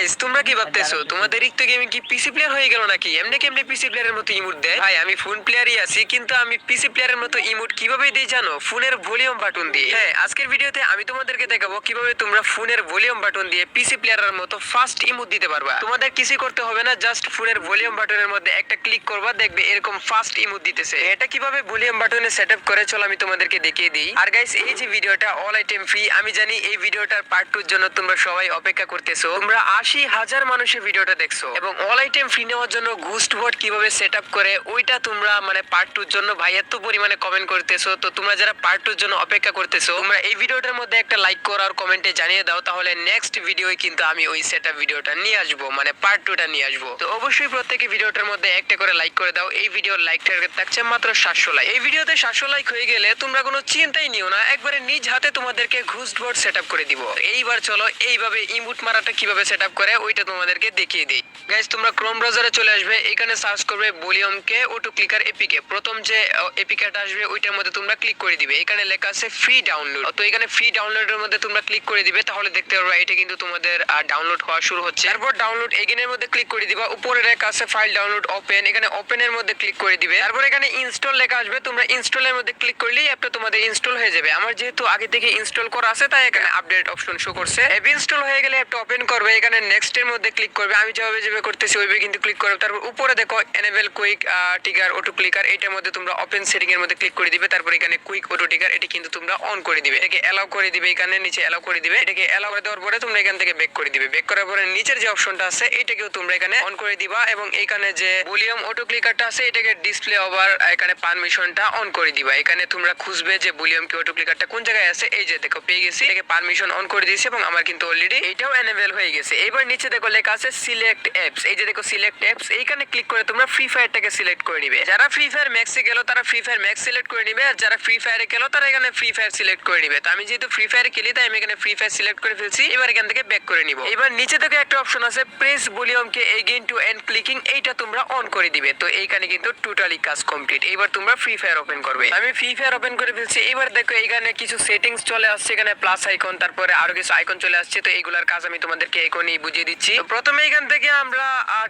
Guys তোমরা কি ভাবতেছো তোমাদের রিক্ত গেমিং কি পিসি প্লেয়ার হয়ে গেল নাকি? এমনি কেমনে পিসি প্লেয়ারের মতো ইমোট দেয়? ভাই আমি ফোন প্লেয়ারই আছি, কিন্তু আমি পিসি প্লেয়ারের মতো ইমোট কিভাবে দেই জানো? ফোনের ভলিউম বাটন দিয়ে। হ্যাঁ, আজকের ভিডিওতে আমি তোমাদেরকে দেখাবো কিভাবে তোমরা ফোনের ভলিউম বাটন দিয়ে পিসি প্লেয়ারের মতো ফাস্ট ইমোট দিতে পারবা। তোমাদের কিছু করতে হবে না, জাস্ট ফোনের ভলিউম বাটনের মধ্যে একটা ক্লিক করবা, দেখবে এরকম ফাস্ট ইমোট দিতেছে। এটা কিভাবে ভলিউম বাটনে সেটআপ করে চলো আমি তোমাদেরকে দেখিয়ে দিই। আর গাইস এই যে ভিডিওটা অল আইটেম ফ্রি, আমি জানি এই ভিডিওটার পার্ট 2 এর জন্য তোমরা সবাই অপেক্ষা করতেছো। তোমরা 80,000 মানুষের ভিডিওটা দেখছো এবং অল আইটেম ফ্রি নেওয়ার জন্য ঘোস্ট বোর্ড কিভাবে সেটআপ করে ওইটা তোমরা মানে পার্ট 2 এর জন্য ভাই এত পরিমাণে কমেন্ট করতেছো। তো তোমরা যারা পার্ট 2 এর জন্য অপেক্ষা করতেছো, তোমরা এই ভিডিওটার মধ্যে একটা লাইক করো আর কমেন্টে জানিয়ে দাও, তাহলে নেক্সট ভিডিওয় কিন্তু আমি ওই সেটআপ ভিডিওটা নিয়ে আসবো, মানে পার্ট 2 টা নিয়ে আসবো। তো অবশ্যই প্রত্যেকে ভিডিওটার মধ্যে একটা করে লাইক করে দাও। এই ভিডিওর লাইক টার্গেট থাকছে মাত্র 700 লাইক। এই ভিডিওতে 700 লাইক হয়ে গেলে তোমরা কোনো চিন্তাই নিও না, একবারে নিজ হাতে তোমাদেরকে ঘোস্ট বোর্ড সেটআপ করে দিব। এইবার চলো এইভাবে ইমোট মারাটা কিভাবে সেটআপ করে ওইটা তোমাদেরকে দেখিয়ে দিই। গাইস তোমরা ক্রোম ব্রাউজারে চলে আসবে, এখানে সার্চ করবে ভলিউমকে অটো ক্লিকার এপিকে। প্রথম যে এপিকেটা আসবে ওইটার মধ্যে তোমরা ক্লিক করে দিবে। এখানে লেখা আছে ফ্রি ডাউনলোড, তো এখানে ফ্রি ডাউনলোডের মধ্যে তোমরা ক্লিক করে দিবে, তাহলে দেখতে পারবে এটা কিন্তু তোমাদের ডাউনলোড হওয়া শুরু হচ্ছে। তারপর ডাউনলোড এগেইনের মধ্যে ক্লিক করে দিবা, উপরে লেখা আছে ফাইল ডাউনলোড ওপেন, এখানে ওপেনের মধ্যে ক্লিক করে দিবে। তারপর এখানে ইনস্টল লেখা আসবে, তোমরা ইনস্টলের মধ্যে ক্লিক করলেই অ্যাপটা তোমাদের ইনস্টল হয়ে যাবে। আমার যেহেতু আগে থেকে ইনস্টল করা আছে তাই এখানে আপডেট অপশন শো করছে। অ্যাপ ইনস্টল হয়ে গেলে অ্যাপটা ওপেন করবে, এখানে নেক্সট এর মধ্যে ক্লিক করবে। আমি যেভাবে করতেছি ওইভাবে কিন্তু ক্লিক করবে। তারপর উপরে দেখো enable quick trigger auto clicker, এটার মধ্যে তোমরা ওপেন সেটিং এর মধ্যে ক্লিক করে দিবে। তারপর এখানে কুইক অটো ট্রিগার এটা কিন্তু তোমরা অন করে দিবে, এটাকে এলাও করে দিবে, এখানে নিচে এলাও করে দিবে। এটাকে এলাও করে দেওয়ার পরে তোমরা এখান থেকে ব্যাক করে দিবে। ব্যাক করার পরে নিচের যে অপশনটা আছে এটাকেও তোমরা এখানে অন করে দিবা এবং এখানে যে ভলিউম অটো ক্লিকারটা আছে এটাকে ডিসপ্লে ওভার এখানে পারমিশনটা অন করে দিবা। এখানে তোমরা খুঁজবে যে ভলিউম কি অটো ক্লিকারটা কোন জায়গায় আছে, এই যে দেখো পেয়ে গেছি, এটাকে পারমিশন অন করে দিয়েছি এবং আমার কিন্তু অলরেডি এটাও এনেবল হয়ে গেছে। এবার নিচে দেখো লেখা আছে সিলেক্ট অ্যাপস, এই যে দেখো সিলেক্ট অ্যাপস, এইখানে ক্লিক করে তোমরা ফ্রি ফায়ারটাকে সিলেক্ট করে নিবে। যারা ফ্রি ফায়ার ম্যাক্সে গেল তারা ফ্রি ফায়ার ম্যাক্স সিলেক্ট করে নিবে, আর যারা ফ্রি ফায়ারে গেল তারা এখানে ফ্রি ফায়ার সিলেক্ট করে নিবে। তো আমি যেহেতু ফ্রি ফায়ারে খেলি তাই আমি এখানে ফ্রি ফায়ার সিলেক্ট করে ফেলছি। এবার এখান থেকে ব্যাক করে নিব। এবার নিচে থেকে একটা অপশন আছে প্রেস ভলিউমকে এগেইন টু এন্ড ক্লিকিং, এইটা তোমরা অন করে দিবে। তো এইখানে কিন্তু টোটালি কাজ কমপ্লিট। এবার তোমরা ফ্রি ফায়ার ওপেন করবে। আমি ফ্রি ফায়ার ওপেন করে ফেলছি। এবার দেখো এখানে কিছু সেটিংস চলে আসছে, এখানে প্লাস আইকন, তারপরে আরো কিছু আইকন চলে আসছে। তো এইগুলার কাজ আমি তোমাদেরকে এখনই বুঝিয়ে দিচ্ছি। তো প্রথমে এখান থেকে আমরা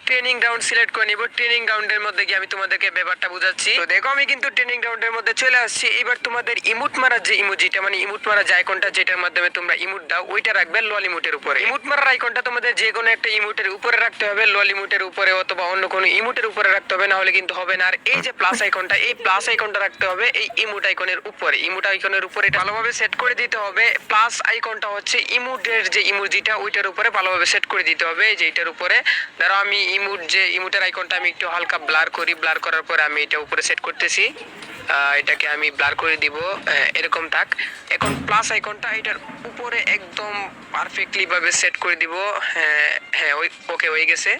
ট্রেনিং গ্রাউন্ড সিলেক্ট করে নিব। ট্রেনিং গ্রাউন্ডের মধ্যে গিয়ে আমি তোমাদেরকে ব্যাপারটা বুঝাচ্ছি। তো দেখো আমি কিন্তু ট্রেনিং গ্রাউন্ডের মধ্যে চলে আসছি। এবার তোমাদের ইমোট মারার যে ইমোজিটা, মানে ইমোট মারার যে আইকনটা যেটার মাধ্যমে তোমরা ইমোট দাও ওইটা রাখবে লল ইমোটের উপরে। ইমোট মারার আইকনটা তোমাদের যে কোনো একটা ইমোটের উপরে রাখতে হবে, লল ইমোটের উপরে অথবা অন্য কোনো ইমোটের উপরে রাখতে হবে, না হলে কিন্তু হবে না। আর এই যে প্লাস আইকনটা, এই প্লাস আইকনটা রাখতে হবে এই ইমোট আইকনের উপরে। ইমোট আইকনের উপরে এটা ভালোভাবে সেট করে দিতে হবে। প্লাস আইকনটা হচ্ছে ইমোটের যে ইমোজিটা ওইটার উপরে ভালোভাবে সেট করে দিতে হবে, যে এটার উপরে। ধরো আমি ইমোট যে ইমোটের আইকনটা আমি একটু হালকা ব্লার করি, ব্লার করার পরে আমি এটা উপরে সেট করতেছি। এটাকে আমি ব্লার করে দিব, এরকম থাক। এখন প্লাস আইকনটা এটার উপরে একদম পারফেক্টলি ভাবে সেট করে দিব। হ্যাঁ হ্যাঁ ওকে হয়ে গেছে,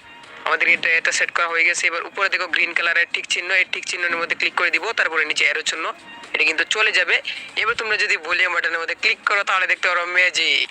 আমাদের এটা সেট করা হয়ে গেছে। এবার উপরে দেখো গ্রিন কালারের টিক চিহ্ন, এই টিক চিহ্নের মধ্যে ক্লিক করে দিব, তারপরে নিচে অ্যারো চিহ্ন, এটা কিন্তু চলে যাবে। এবার তোমরা যদি ভলিউম বাটনের মধ্যে ক্লিক করো তাহলে দেখতে পারো ম্যাজিক।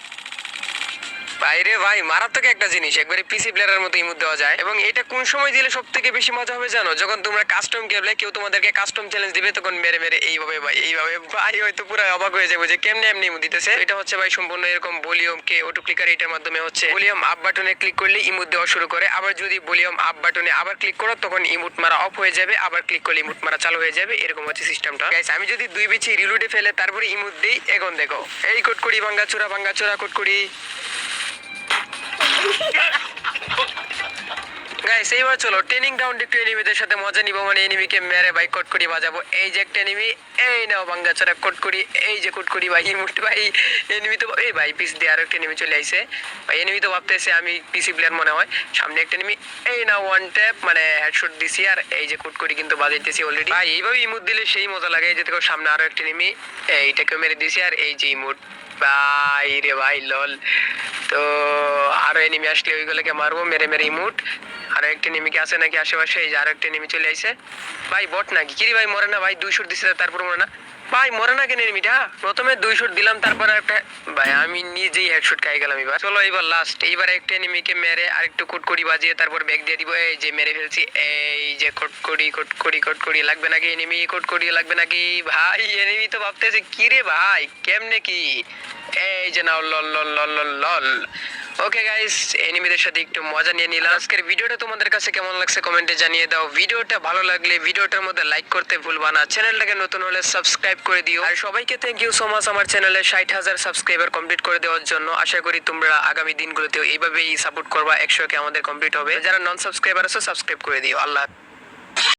বাইরে ভাই মারাত্মক একটা জিনিস, একবারে পিসি প্লেয়ারের মতো ইমোট দেওয়া যায়। এবং এটা কোন সময় দিলে সবথেকে বেশি মজা হবে জানো? যখন তোমরা কাস্টম খেলবে, কেউ তোমাদেরকে কাস্টম চ্যালেঞ্জ দিবে, তখন মেরে মেরে এইভাবে ভাই এইভাবে ভাই হয়তো পুরো অবাক হয়ে যাবে যে কেমনে এমনি ইমোট দিতেছে। এটা হচ্ছে ভাই সম্পূর্ণ এরকম ভলিউম কে অটো ক্লিকার, এটার মাধ্যমে হচ্ছে ভলিউম আপ বাটনে ক্লিক করলে ইমোট দেওয়া শুরু করে। আবার যদি ভলিউম আপ বাটনে আবার ক্লিক করো তখন ইমোট মারা অফ হয়ে যাবে, আবার ক্লিক করলে ইমোট মারা চালু হয়ে যাবে। এরকম হচ্ছে সিস্টেমটা। গাইস আমি যদি দুই বিচি রিলোডে ফেলে তারপরে ইমোট দেই, এখন দেখো এই কোটকুড়ি ভাঙ্গাচোরা কোটকুড়ি। গাইস এইবার চলো ট্রেনিং গ্রাউন্ড একটু এনিমিদের সাথে মজা নিব, মানে এনিমিকে মেরে ভাই কটকড়ি বাজাবো। এই যে একটা এনিমি, এই নাও ভাঙ্গাচোরা কটকড়ি, এই যে কটকড়ি ভাই ইমোট ভাই। এনিমি তো এই ভাই পিস দিয়ে আরো একটা এনিমি চলে আইছে ভাই। এনিমি তো ভাবতেছে আমি পিসি প্লেয়ার মনে হয়। সামনে একটা এনিমি, এই না ওয়ান ট্যাপ, মানে হেডশট দিছি। আর এই যে কটকড়ি কিন্তু বাজাইতেছি অলরেডি ভাই। এইভাবে ইমোট দিলে সেই মজা লাগে। এই যে দেখো সামনে আরো একটা এনিমি, এইটাকে মেরে দিছি। আর এই যে ইমোট ভাই রে ভাই লল। তো আরো এনিমি আসলে ওইগুলোকে মারবো মেরে মেরে ইমোট। আরো একটা এনিমিকে আছে নাকি আশেপাশে? এই যে আরো একটা এনিমি চলে আইছে ভাই। বট নাকি কিরে ভাই? মরে না ভাই, 2 শট দিছে তারপর মরে না ভাই। মরে না কেন এনিমিটা? প্রথমে 2 শট দিলাম, তারপর একটা ভাই আমি নিজেই হেডশট খাই গেলাম। এবার চলো এবার লাস্ট, এইবার একটা এনিমিকে মেরে আরেকটু কোটকড়ি বাজিয়ে তারপর ব্যাক দিয়ে দিব। এই যে মেরে ফেলছি। এই যে কোটকড়ি লাগবে নাকি? এনিমি কোটকড়ি লাগবে নাকি ভাই? এনিমি তো ভাবতেছে কিরে ভাই কেমনে কি? এই যে নাও লল লল লল লল লল ওকে গাইস, এনিমিদের সাথে একটু মজা নিয়ে নিলাম। আজকের ভিডিওটা তোমাদের কাছে কেমন লাগছে কমেন্টে জানিয়ে দাও। ভিডিওটা ভালো লাগলে ভিডিওটার মধ্যে লাইক করতে ভুলবা না। চ্যানেলটাকে নতুন হলে সাবস্ক্রাইব করে দিও। আর সবাইকে থ্যাংক ইউ সো মাচ আমার চ্যানেলে 60,000 সাবস্ক্রাইবার কমপ্লিট করে দেওয়ার জন্য। আশা করি তোমরা আগামী দিনগুলোতেও এইভাবেই সাপোর্ট করবা। 100 কে আমাদের কমপ্লিট হবে। যারা নন সাবস্ক্রাইবার আছো সাবস্ক্রাইব করে দিও। আল্লাহ